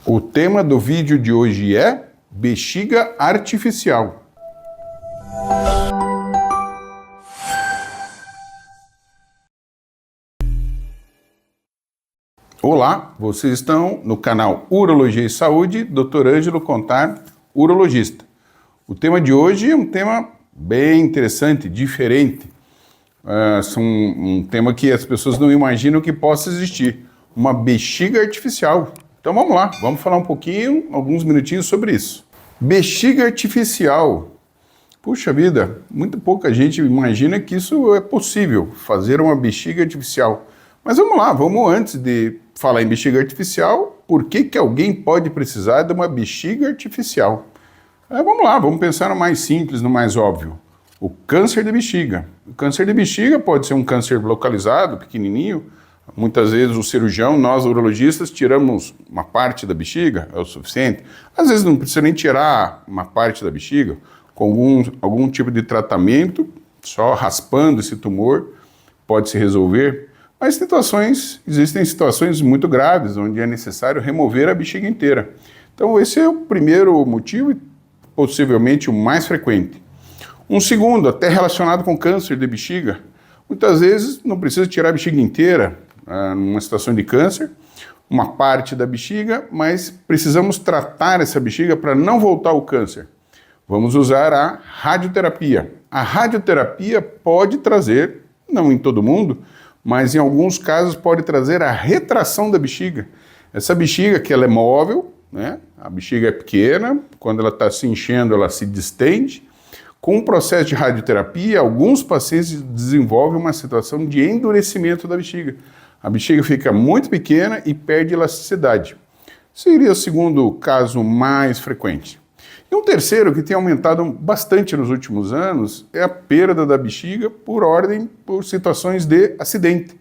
O tema do vídeo de hoje é bexiga artificial. Olá, vocês estão no canal Urologia e Saúde, Dr. Ângelo Contar, urologista. O tema de hoje é um tema bem interessante, diferente. Um tema que as pessoas não imaginam que possa existir, uma bexiga artificial. Então vamos lá, vamos falar um pouquinho, alguns minutinhos sobre isso. Bexiga artificial. Puxa vida, muito pouca gente imagina que isso é possível, fazer uma bexiga artificial. Mas vamos lá, vamos antes de falar em bexiga artificial, por que alguém pode precisar de uma bexiga artificial? Vamos lá, vamos pensar no mais simples, no mais óbvio. O câncer de bexiga. O câncer de bexiga pode ser um câncer localizado, pequenininho. Muitas vezes o cirurgião, nós urologistas, tiramos uma parte da bexiga, é o suficiente. Às vezes não precisa nem tirar uma parte da bexiga, com algum tipo de tratamento, só raspando esse tumor, pode se resolver. Mas existem situações muito graves, onde é necessário remover a bexiga inteira. Então esse é o primeiro motivo e possivelmente o mais frequente. Um segundo, até relacionado com câncer de bexiga, muitas vezes não precisa tirar a bexiga inteira, numa situação de câncer, uma parte da bexiga, mas precisamos tratar essa bexiga para não voltar ao câncer. Vamos usar a radioterapia. A radioterapia pode trazer, não em todo mundo, mas em alguns casos pode trazer a retração da bexiga. Essa bexiga que ela é móvel, né? A bexiga é pequena, quando ela está se enchendo ela se distende. Com o processo de radioterapia, alguns pacientes desenvolvem uma situação de endurecimento da bexiga. A bexiga fica muito pequena e perde elasticidade. Seria o segundo caso mais frequente. E um terceiro que tem aumentado bastante nos últimos anos é a perda da bexiga por situações de acidente.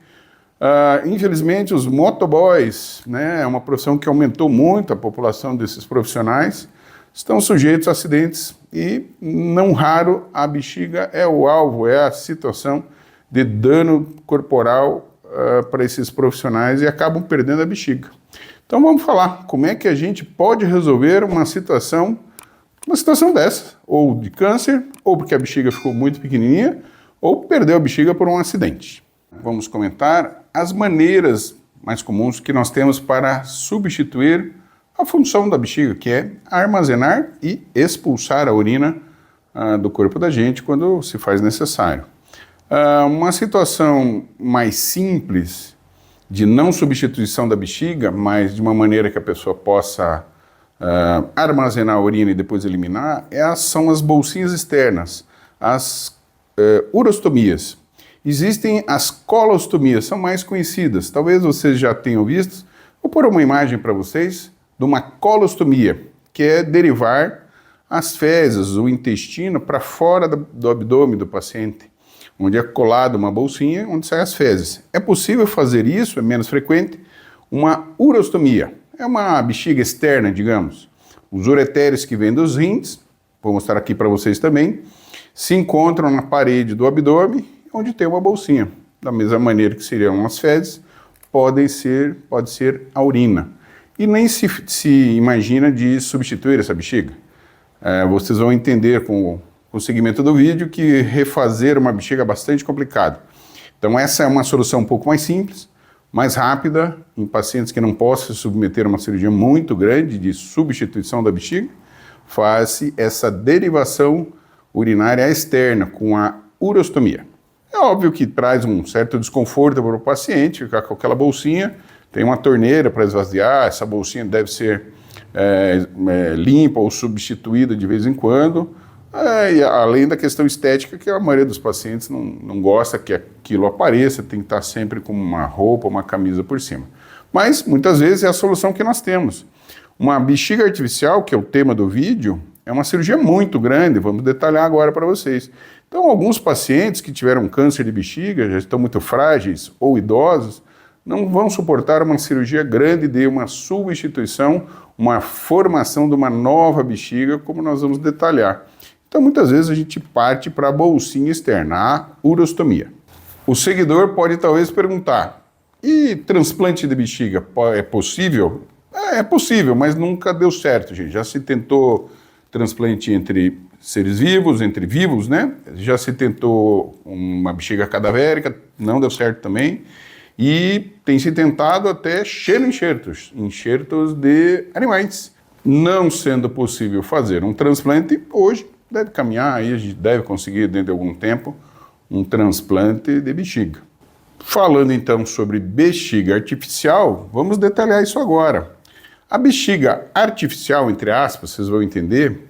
Infelizmente, os motoboys, né, é uma profissão que aumentou muito a população desses profissionais, estão sujeitos a acidentes e, não raro, a bexiga é o alvo, é a situação de dano corporal para esses profissionais e acabam perdendo a bexiga. Então vamos falar como é que a gente pode resolver uma situação dessa, ou de câncer, ou porque a bexiga ficou muito pequenininha, ou perdeu a bexiga por um acidente. Vamos comentar as maneiras mais comuns que nós temos para substituir a função da bexiga, que é armazenar e expulsar a urina do corpo da gente quando se faz necessário. Uma situação mais simples de não substituição da bexiga, mas de uma maneira que a pessoa possa armazenar a urina e depois eliminar, são as bolsinhas externas, as urostomias. Existem as colostomias, são mais conhecidas, talvez vocês já tenham visto. Vou pôr uma imagem para vocês de uma colostomia, que é derivar as fezes, o intestino, para fora do abdômen do paciente, onde é colada uma bolsinha onde saem as fezes. É possível fazer isso, é menos frequente, uma urostomia. É uma bexiga externa, digamos. Os uretérios que vêm dos rins, vou mostrar aqui para vocês também, se encontram na parede do abdômen, onde tem uma bolsinha. Da mesma maneira que seriam as fezes, pode ser a urina. E nem se imagina de substituir essa bexiga. Vocês vão entender com o segmento do vídeo que refazer uma bexiga é bastante complicado. Então essa é uma solução um pouco mais simples, mais rápida, em pacientes que não possam se submeter a uma cirurgia muito grande de substituição da bexiga, faz-se essa derivação urinária externa com a urostomia. É óbvio que traz um certo desconforto para o paciente, ficar com aquela bolsinha, tem uma torneira para esvaziar, essa bolsinha deve ser limpa ou substituída de vez em quando, e além da questão estética, que a maioria dos pacientes não gosta que aquilo apareça, tem que estar sempre com uma roupa, uma camisa por cima. Mas, muitas vezes, é a solução que nós temos. Uma bexiga artificial, que é o tema do vídeo, é uma cirurgia muito grande, vamos detalhar agora para vocês. Então, alguns pacientes que tiveram câncer de bexiga, já estão muito frágeis ou idosos, não vão suportar uma cirurgia grande de uma substituição, uma formação de uma nova bexiga, como nós vamos detalhar. Então, muitas vezes a gente parte para a bolsinha externa, a urostomia. O seguidor pode talvez perguntar, e transplante de bexiga é possível? É possível, mas nunca deu certo, gente. Já se tentou transplante entre seres vivos, entre vivos, né? Já se tentou uma bexiga cadavérica, não deu certo também. E tem se tentado até xenoenxertos, enxertos de animais. Não sendo possível fazer um transplante, hoje deve caminhar, aí a gente deve conseguir dentro de algum tempo um transplante de bexiga. Falando então sobre bexiga artificial, vamos detalhar isso agora. A bexiga artificial, entre aspas, vocês vão entender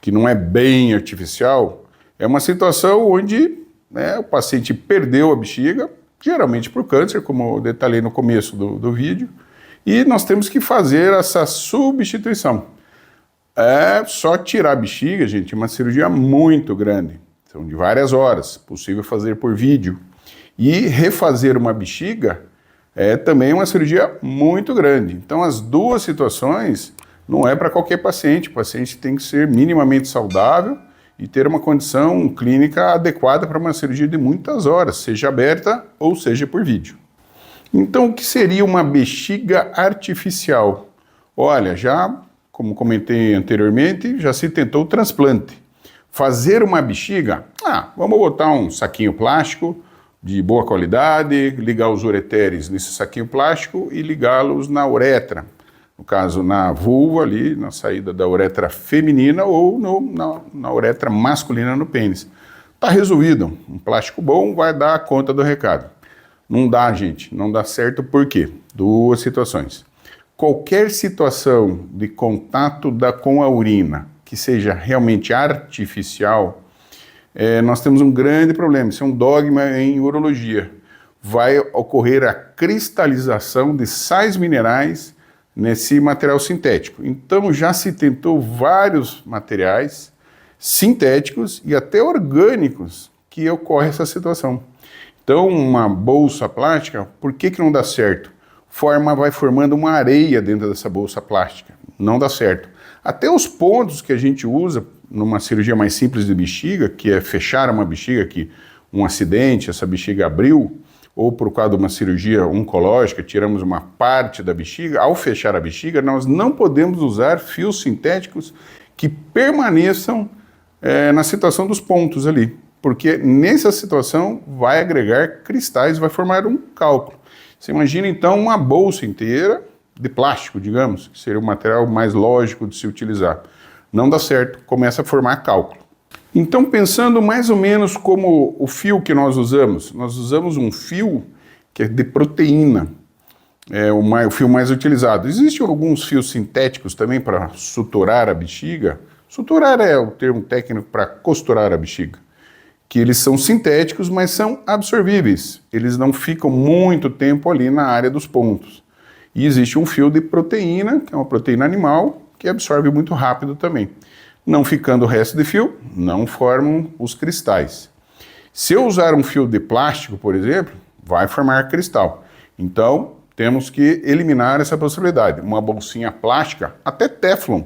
que não é bem artificial, é uma situação onde, né, o paciente perdeu a bexiga, geralmente por câncer, como eu detalhei no começo do vídeo, e nós temos que fazer essa substituição. É só tirar a bexiga, gente, é uma cirurgia muito grande, são de várias horas, possível fazer por vídeo. E refazer uma bexiga é também uma cirurgia muito grande. Então, as duas situações não é para qualquer paciente. O paciente tem que ser minimamente saudável e ter uma condição clínica adequada para uma cirurgia de muitas horas, seja aberta ou seja por vídeo. Então, o que seria uma bexiga artificial? Olha, já, como comentei anteriormente, já se tentou o transplante. Fazer uma bexiga? Vamos botar um saquinho plástico de boa qualidade, ligar os ureteres nesse saquinho plástico e ligá-los na uretra. No caso, na vulva ali, na saída da uretra feminina ou na uretra masculina no pênis. Está resolvido. Um plástico bom vai dar conta do recado. Não dá, gente. Não dá certo por quê? Duas situações. Qualquer situação de contato com a urina que seja realmente artificial, nós temos um grande problema, isso é um dogma em urologia. Vai ocorrer a cristalização de sais minerais nesse material sintético. Então já se tentou vários materiais sintéticos e até orgânicos que ocorre essa situação. Então uma bolsa plástica, por que não dá certo? Vai formando uma areia dentro dessa bolsa plástica, não dá certo. Até os pontos que a gente usa numa cirurgia mais simples de bexiga, que é fechar uma bexiga, que um acidente, essa bexiga abriu, ou por causa de uma cirurgia oncológica, tiramos uma parte da bexiga, ao fechar a bexiga, nós não podemos usar fios sintéticos que permaneçam na situação dos pontos ali, porque nessa situação vai agregar cristais, vai formar um cálculo. Você imagina então uma bolsa inteira de plástico, digamos, que seria o material mais lógico de se utilizar. Não dá certo, começa a formar cálculo. Então, pensando mais ou menos como o fio que nós usamos um fio que é de proteína, o fio mais utilizado. Existem alguns fios sintéticos também para suturar a bexiga. Suturar é o termo técnico para costurar a bexiga. Que eles são sintéticos, mas são absorvíveis. Eles não ficam muito tempo ali na área dos pontos. E existe um fio de proteína, que é uma proteína animal, que absorve muito rápido também. Não ficando o resto de fio, não formam os cristais. Se eu usar um fio de plástico, por exemplo, vai formar cristal. Então, temos que eliminar essa possibilidade. Uma bolsinha plástica, até Teflon.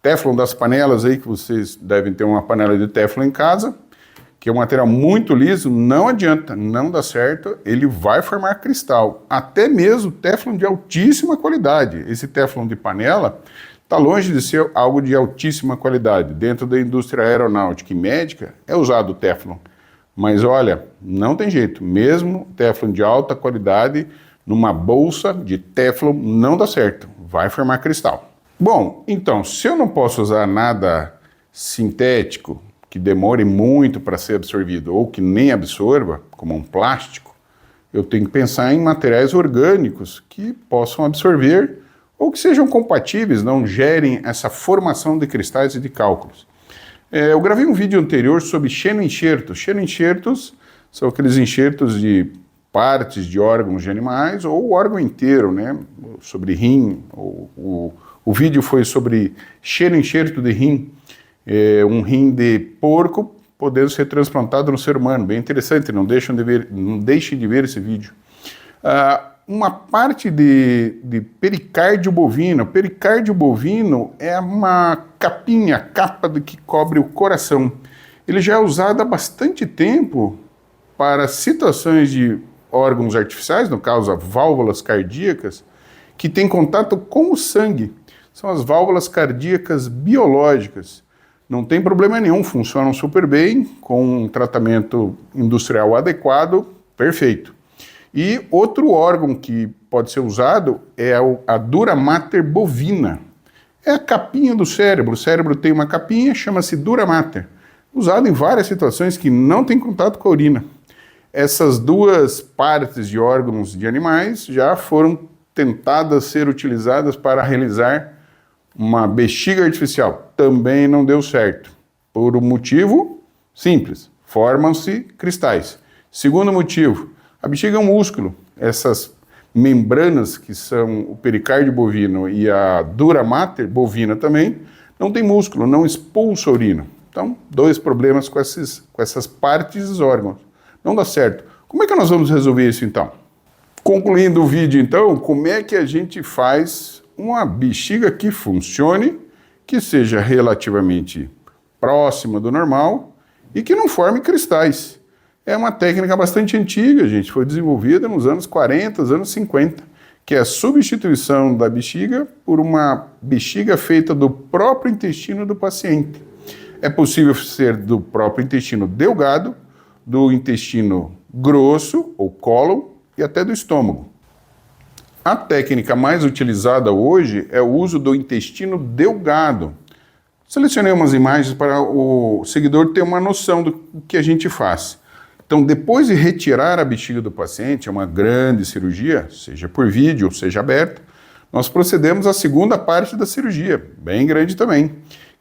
Teflon das panelas aí, que vocês devem ter uma panela de Teflon em casa, que é um material muito liso, não adianta, não dá certo, ele vai formar cristal. Até mesmo Teflon de altíssima qualidade. Esse Teflon de panela está longe de ser algo de altíssima qualidade. Dentro da indústria aeronáutica e médica é usado o Teflon. Mas olha, não tem jeito. Mesmo Teflon de alta qualidade, numa bolsa de Teflon não dá certo. Vai formar cristal. Bom, então, se eu não posso usar nada sintético, que demore muito para ser absorvido, ou que nem absorva, como um plástico, eu tenho que pensar em materiais orgânicos que possam absorver ou que sejam compatíveis, não gerem essa formação de cristais e de cálculos. Eu gravei um vídeo anterior sobre xenoenxertos. Xenoenxertos são aqueles enxertos de partes de órgãos de animais ou o órgão inteiro, né? Sobre rim. O vídeo foi sobre xenoenxerto de rim, um rim de porco podendo ser transplantado no ser humano. Bem interessante, não deixem de ver esse vídeo. Uma parte de pericárdio bovino. Pericárdio bovino é uma capa que cobre o coração. Ele já é usado há bastante tempo para situações de órgãos artificiais, no caso, válvulas cardíacas, que tem contato com o sangue. São as válvulas cardíacas biológicas. Não tem problema nenhum, funcionam super bem, com um tratamento industrial adequado, perfeito. E outro órgão que pode ser usado é a dura mater bovina. É a capinha do cérebro. O cérebro tem uma capinha, chama-se dura mater, usado em várias situações que não tem contato com a urina. Essas duas partes de órgãos de animais já foram tentadas ser utilizadas para realizar uma bexiga artificial. Também não deu certo. Por um motivo simples: formam-se cristais. Segundo motivo, a bexiga é um músculo. Essas membranas, que são o pericárdio bovino e a dura mater bovina também, não tem músculo, não expulsa a urina. Então, dois problemas com essas partes dos órgãos. Não dá certo. Como é que nós vamos resolver isso então? Concluindo o vídeo então, como é que a gente faz uma bexiga que funcione, que seja relativamente próxima do normal e que não forme cristais? É uma técnica bastante antiga, gente, foi desenvolvida nos anos 40, anos 50, que é a substituição da bexiga por uma bexiga feita do próprio intestino do paciente. É possível ser do próprio intestino delgado, do intestino grosso, ou cólon, e até do estômago. A técnica mais utilizada hoje é o uso do intestino delgado. Selecionei umas imagens para o seguidor ter uma noção do que a gente faz. Então, depois de retirar a bexiga do paciente, é uma grande cirurgia, seja por vídeo ou seja aberta, nós procedemos à segunda parte da cirurgia, bem grande também,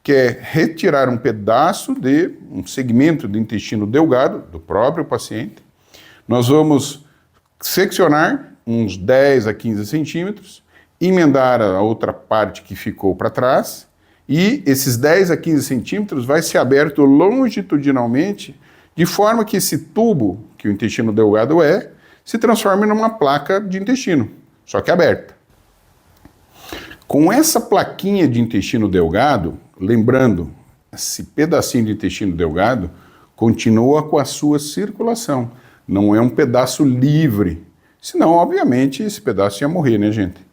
que é retirar um pedaço de um segmento do intestino delgado do próprio paciente. Nós vamos seccionar uns 10 a 15 centímetros, emendar a outra parte que ficou para trás, e esses 10 a 15 centímetros vai ser aberto longitudinalmente, de forma que esse tubo, que o intestino delgado se transforme numa placa de intestino, só que aberta. Com essa plaquinha de intestino delgado, lembrando, esse pedacinho de intestino delgado continua com a sua circulação, não é um pedaço livre, senão, obviamente, esse pedaço ia morrer, né, gente?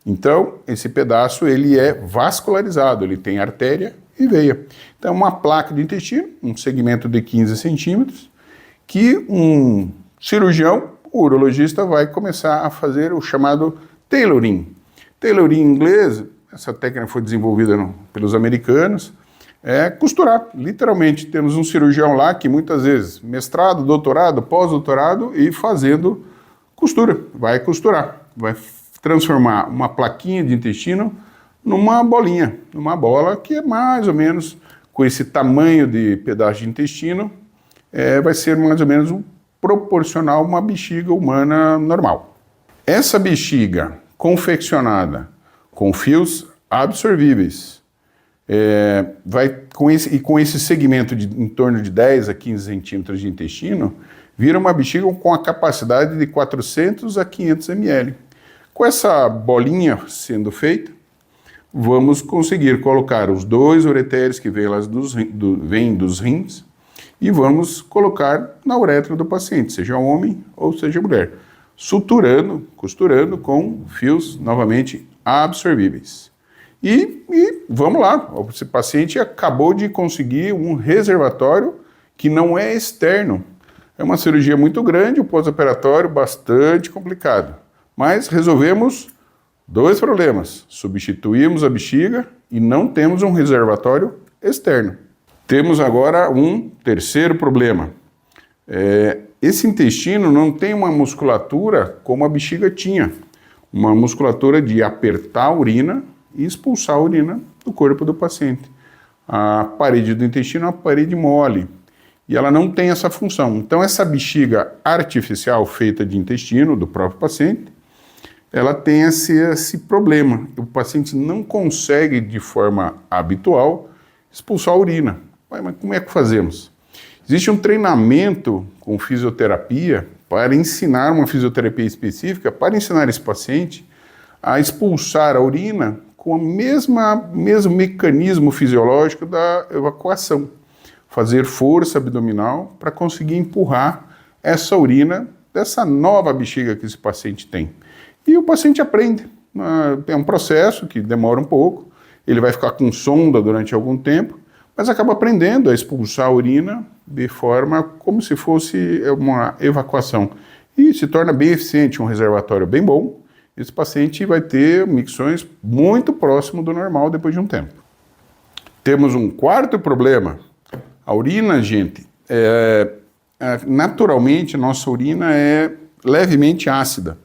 Então, esse pedaço, ele é vascularizado, ele tem artéria e veia. Então, uma placa de intestino, um segmento de 15 centímetros, que um cirurgião, o urologista, vai começar a fazer o chamado tailoring. Tailoring em inglês, essa técnica foi desenvolvida pelos americanos, é costurar, literalmente. Temos um cirurgião lá que muitas vezes, mestrado, doutorado, pós-doutorado e fazendo costura, vai costurar, vai transformar uma plaquinha de intestino numa bolinha, numa bola que é mais ou menos, com esse tamanho de pedaço de intestino, vai ser mais ou menos proporcional a uma bexiga humana normal. Essa bexiga confeccionada com fios absorvíveis, com esse segmento de em torno de 10 a 15 centímetros de intestino, vira uma bexiga com a capacidade de 400 a 500 ml. Com essa bolinha sendo feita, vamos conseguir colocar os 2 ureteres que vêm dos rins e vamos colocar na uretra do paciente, seja homem ou seja mulher, suturando, costurando com fios novamente absorvíveis. E vamos lá, esse paciente acabou de conseguir um reservatório que não é externo. É uma cirurgia muito grande, o pós-operatório bastante complicado. Mas resolvemos 2 problemas. Substituímos a bexiga e não temos um reservatório externo. Temos agora um terceiro problema. Esse intestino não tem uma musculatura como a bexiga tinha. Uma musculatura de apertar a urina e expulsar a urina do corpo do paciente. A parede do intestino é uma parede mole e ela não tem essa função. Então essa bexiga artificial feita de intestino do próprio paciente, ela tem esse problema. O paciente não consegue de forma habitual expulsar a urina. Mas como é que fazemos? Existe um treinamento com fisioterapia para ensinar uma fisioterapia específica, para ensinar esse paciente a expulsar a urina com o mesmo mecanismo fisiológico da evacuação. Fazer força abdominal para conseguir empurrar essa urina dessa nova bexiga que esse paciente tem. E o paciente aprende. É um processo que demora um pouco, ele vai ficar com sonda durante algum tempo, mas acaba aprendendo a expulsar a urina de forma como se fosse uma evacuação. E se torna bem eficiente, um reservatório bem bom. Esse paciente vai ter micções muito próximo do normal depois de um tempo. Temos um quarto problema. A urina, gente, naturalmente nossa urina é levemente ácida.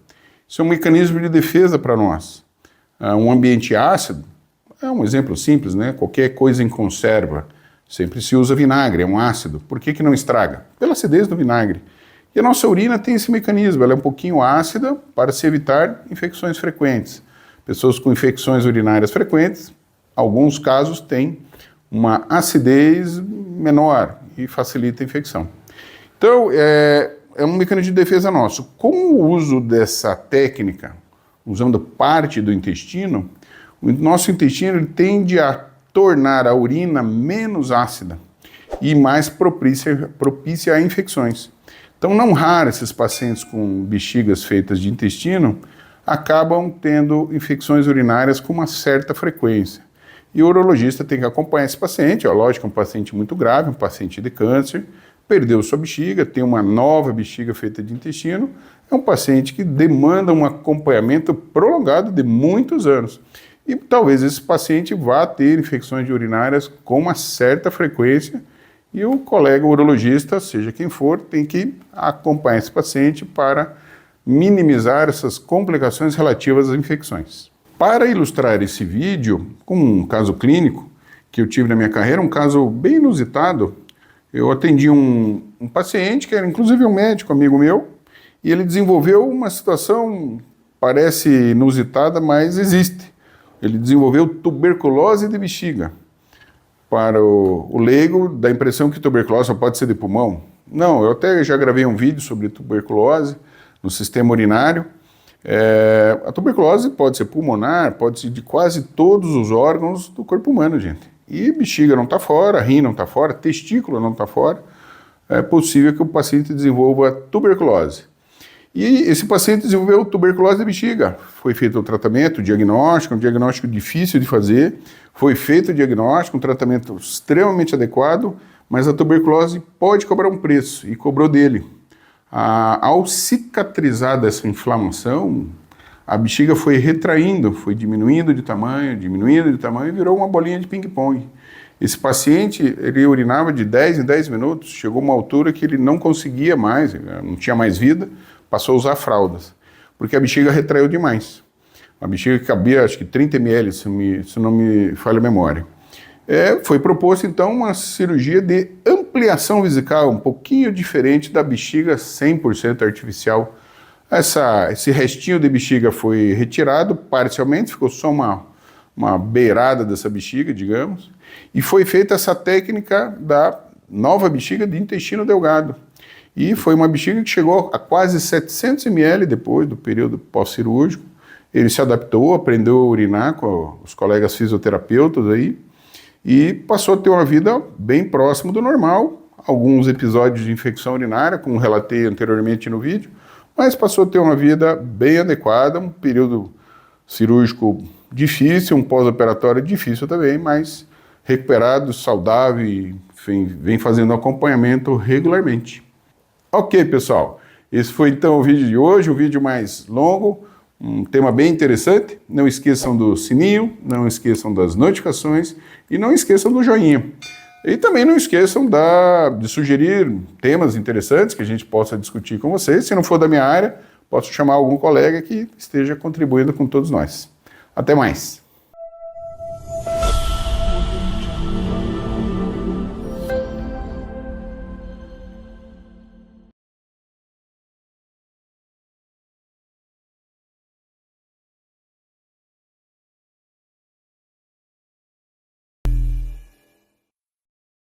Isso é um mecanismo de defesa para nós. Um ambiente ácido, é um exemplo simples, né? Qualquer coisa em conserva, sempre se usa vinagre, é um ácido. Por que não estraga? Pela acidez do vinagre. E a nossa urina tem esse mecanismo, ela é um pouquinho ácida para se evitar infecções frequentes. Pessoas com infecções urinárias frequentes, alguns casos têm uma acidez menor e facilita a infecção. Então, é um mecanismo de defesa nosso. Com o uso dessa técnica, usando parte do intestino, o nosso intestino ele tende a tornar a urina menos ácida e mais propícia a infecções. Então, não raro, esses pacientes com bexigas feitas de intestino acabam tendo infecções urinárias com uma certa frequência. E o urologista tem que acompanhar esse paciente, lógico, é um paciente muito grave, um paciente de câncer, perdeu sua bexiga, tem uma nova bexiga feita de intestino, é um paciente que demanda um acompanhamento prolongado de muitos anos. E talvez esse paciente vá ter infecções urinárias com uma certa frequência e o colega urologista, seja quem for, tem que acompanhar esse paciente para minimizar essas complicações relativas às infecções. Para ilustrar esse vídeo, com um caso clínico que eu tive na minha carreira, um caso bem inusitado, eu atendi um paciente que era inclusive um médico amigo meu, e ele desenvolveu uma situação, parece inusitada, mas existe. Ele desenvolveu tuberculose de bexiga. Para o leigo, dá a impressão que tuberculose só pode ser de pulmão. Não, eu até já gravei um vídeo sobre tuberculose no sistema urinário. A tuberculose pode ser pulmonar, pode ser de quase todos os órgãos do corpo humano, gente. E bexiga não está fora, rim não está fora, testículo não está fora. É possível que o paciente desenvolva tuberculose. E esse paciente desenvolveu tuberculose de bexiga. Foi feito o tratamento, o diagnóstico, um diagnóstico difícil de fazer. Foi feito o diagnóstico, um tratamento extremamente adequado, mas a tuberculose pode cobrar um preço, e cobrou dele. Ao cicatrizar dessa inflamação, a bexiga foi retraindo, foi diminuindo de tamanho, e virou uma bolinha de ping-pong. Esse paciente, ele urinava de 10 em 10 minutos, chegou a uma altura que ele não conseguia mais, não tinha mais vida, passou a usar fraldas, porque a bexiga retraiu demais. A bexiga que cabia, acho que 30 ml, se não me falha a memória. Foi proposto, então, uma cirurgia de ampliação vesical, um pouquinho diferente da bexiga 100% artificial. Esse restinho de bexiga foi retirado parcialmente, ficou só uma beirada dessa bexiga, digamos, e foi feita essa técnica da nova bexiga de intestino delgado. E foi uma bexiga que chegou a quase 700 ml depois do período pós-cirúrgico. Ele se adaptou, aprendeu a urinar com os colegas fisioterapeutas aí, e passou a ter uma vida bem próximo do normal, alguns episódios de infecção urinária, como relatei anteriormente no vídeo, mas passou a ter uma vida bem adequada, um período cirúrgico difícil, um pós-operatório difícil também, mas recuperado, saudável e vem fazendo acompanhamento regularmente. Ok, pessoal, esse foi então o vídeo de hoje, um vídeo mais longo, um tema bem interessante. Não esqueçam do sininho, não esqueçam das notificações e não esqueçam do joinha. E também não esqueçam de sugerir temas interessantes que a gente possa discutir com vocês. Se não for da minha área, posso chamar algum colega que esteja contribuindo com todos nós. Até mais!